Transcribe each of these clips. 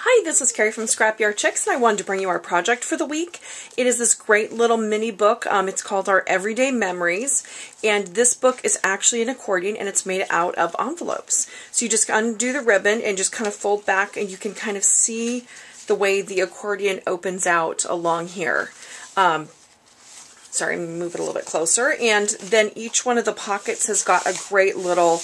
Hi, this is Carrie from ScrapYardChicks, and I wanted to bring you our project for the week. It is this great little mini book. It's called Our Everyday Memories, and this book is actually an accordion, and it's made out of envelopes. So you just undo the ribbon and just kind of fold back, and you can kind of see the way the accordion opens out along here. Sorry, move it a little bit closer. And then each one of the pockets has got a great little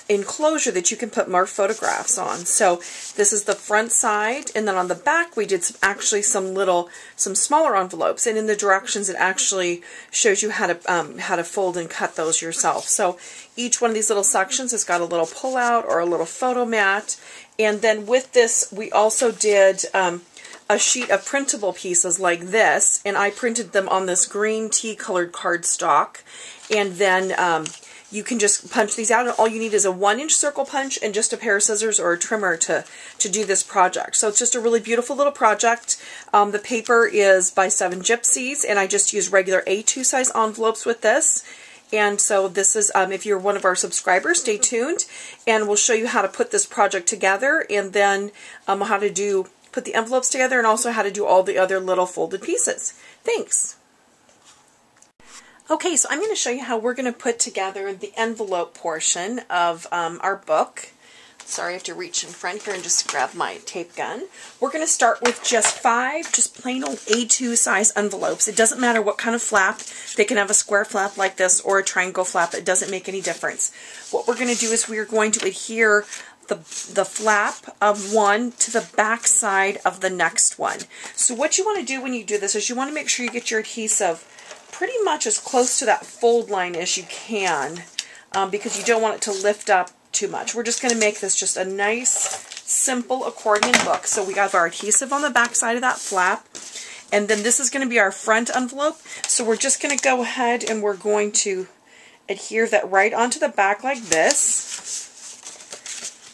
enclosure that you can put more photographs on. So this is the front side, and then on the back we did some smaller envelopes, and in the directions it actually shows you how to fold and cut those yourself. So each one of these little sections has got a little pull out or a little photo mat. And then with this we also did a sheet of printable pieces like this, and I printed them on this green tea colored cardstock, and then you can just punch these out, and all you need is a 1-inch circle punch and just a pair of scissors or a trimmer to do this project. So it's just a really beautiful little project. The paper is by 7 Gypsies, and I just use regular A2 size envelopes with this. And so this is, if you're one of our subscribers, stay tuned, and we'll show you how to put this project together, and then how to put the envelopes together, and also how to do all the other little folded pieces. Thanks. Okay, so I'm going to show you how we're going to put together the envelope portion of our book. Sorry, I have to reach in front here and just grab my tape gun. We're going to start with just 5 plain old A2 size envelopes. It doesn't matter what kind of flap. They can have a square flap like this or a triangle flap. It doesn't make any difference. What we're going to do is we're going to adhere the flap of one to the back side of the next one. So what you want to do when you do this is you want to make sure you get your adhesive pretty much as close to that fold line as you can, because you don't want it to lift up too much. We're just going to make this just a nice, simple accordion book. So we have our adhesive on the back side of that flap, and then this is going to be our front envelope. So we're just going to go ahead and we're going to adhere that right onto the back like this.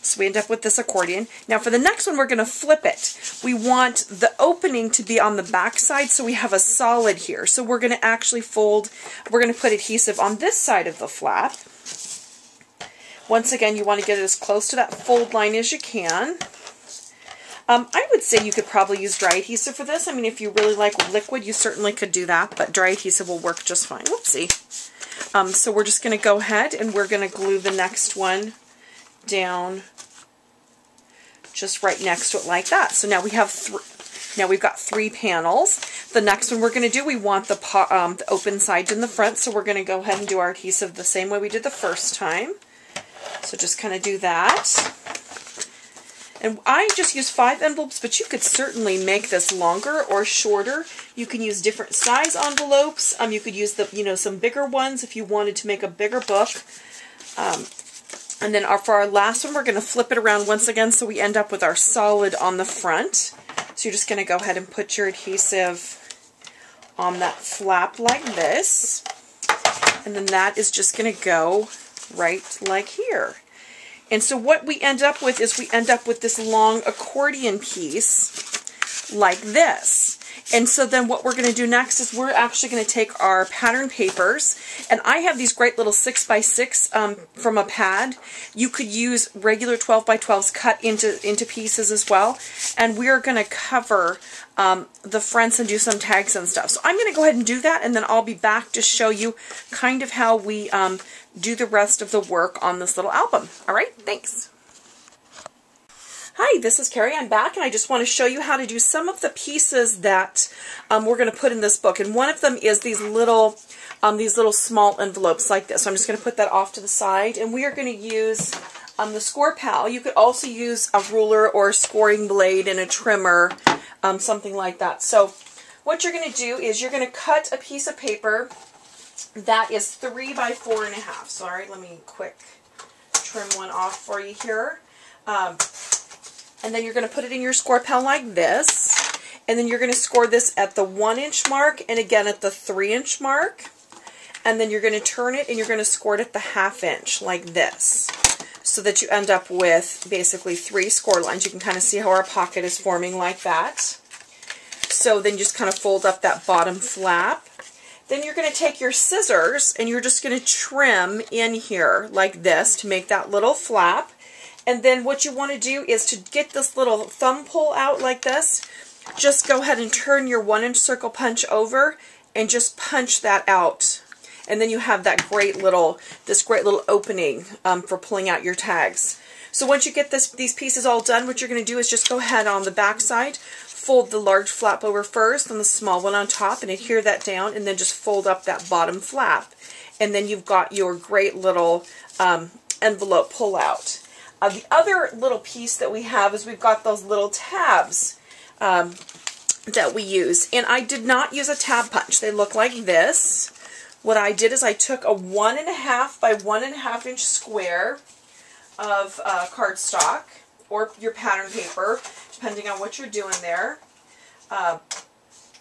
So we end up with this accordion. Now for the next one, we're going to flip it. We want the opening to be on the back side, so we have a solid here. So we're going to actually we're going to put adhesive on this side of the flap. Once again, you want to get it as close to that fold line as you can. I would say you could probably use dry adhesive for this. I mean, if you really like liquid, you certainly could do that, but dry adhesive will work just fine. Whoopsie. So we're just going to go ahead and we're going to glue the next one down just right next to it like that. So now we have we've got 3 panels. The next one we're going to do, we want the open sides in the front, so we're going to go ahead and do our adhesive the same way we did the first time. So just kind of do that. And I just use 5 envelopes, but you could certainly make this longer or shorter. You can use different size envelopes. You could use some bigger ones if you wanted to make a bigger book. And then for our last one, we're going to flip it around once again so we end up with our solid on the front. So you're just going to go ahead and put your adhesive on that flap like this. And then that is just going to go right like here. And so what we end up with is we end up with this long accordion piece like this. And so then what we're going to do next is we're actually going to take our pattern papers, and I have these great little 6x6 from a pad. You could use regular 12x12s cut into pieces as well, and we're going to cover the fronts and do some tags and stuff. So I'm going to go ahead and do that, and then I'll be back to show you kind of how we do the rest of the work on this little album. All right, thanks. Hi, this is Carrie. I'm back, and I just want to show you how to do some of the pieces that we're going to put in this book. And one of them is these little small envelopes like this. So I'm just going to put that off to the side, and we are going to use the Score Pal. You could also use a ruler or a scoring blade and a trimmer, something like that. So what you're going to do is you're going to cut a piece of paper that is 3 by 4.5. Sorry, let me quick trim one off for you here. And then you're going to put it in your score pal like this, and then you're going to score this at the 1-inch mark and again at the 3-inch mark, and then you're going to turn it and you're going to score it at the 1/2 inch like this, so that you end up with basically 3 score lines. You can kind of see how our pocket is forming like that. So then you just kind of fold up that bottom flap. Then you're going to take your scissors and you're just going to trim in here like this to make that little flap. And then what you want to do is to get this little thumb pull out like this, just go ahead and turn your 1-inch circle punch over and just punch that out. And then you have that great little opening for pulling out your tags. So once you get these pieces all done, what you're going to do is just go ahead on the back side, fold the large flap over first and the small one on top, and adhere that down, and then just fold up that bottom flap. And then you've got your great little envelope pull out. The other little piece that we have is we've got those little tabs that we use. And I did not use a tab punch. They look like this. What I did is I took a 1.5 by 1.5 inch square of cardstock or your pattern paper, depending on what you're doing there. Let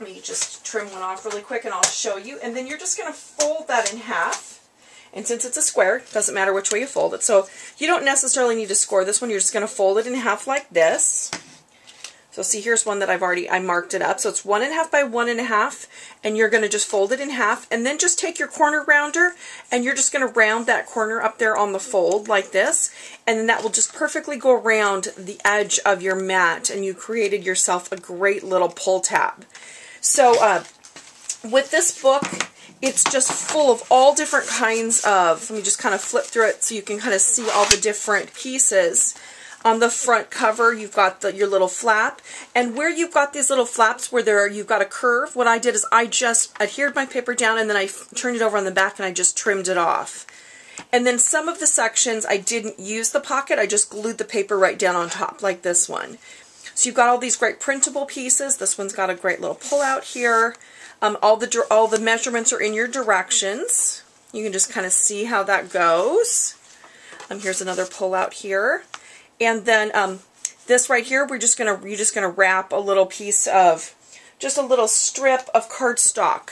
me just trim one off really quick and I'll show you. And then you're just going to fold that in half. And since it's a square, it doesn't matter which way you fold it. So you don't necessarily need to score this one. You're just going to fold it in half like this. So see, here's one that I marked it up. So it's 1.5 by 1.5, and you're going to just fold it in half, and then just take your corner rounder, and you're just going to round that corner up there on the fold like this, and then that will just perfectly go around the edge of your mat, and you created yourself a great little pull tab. So with this book, it's just full of all different kinds of, let me just kind of flip through it so you can kind of see all the different pieces. On the front cover, you've got your little flap, and where you've got these little flaps where you've got a curve, what I did is I just adhered my paper down, and then I turned it over on the back and I just trimmed it off. And then some of the sections I didn't use the pocket, I just glued the paper right down on top, like this one. So you've got all these great printable pieces. This one's got a great little pull out here. All the measurements are in your directions. You can just kind of see how that goes. Here's another pull out here. And then this right here, you're just gonna wrap a little piece of, just a little strip of cardstock.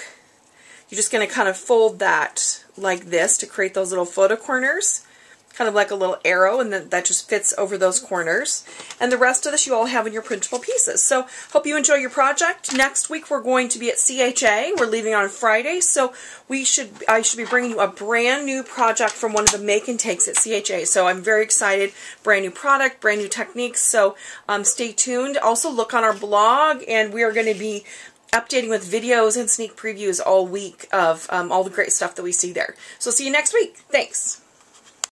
You're just gonna kind of fold that like this to create those little photo corners, kind of like a little arrow, and then that just fits over those corners. And the rest of this you all have in your printable pieces. So hope you enjoy your project. Next week we're going to be at CHA. We're leaving on Friday, so I should be bringing you a brand new project from one of the make and takes at CHA. So I'm very excited. Brand new product, brand new techniques. So stay tuned. Also look on our blog, and we are going to be updating with videos and sneak previews all week of all the great stuff that we see there. So see you next week. Thanks.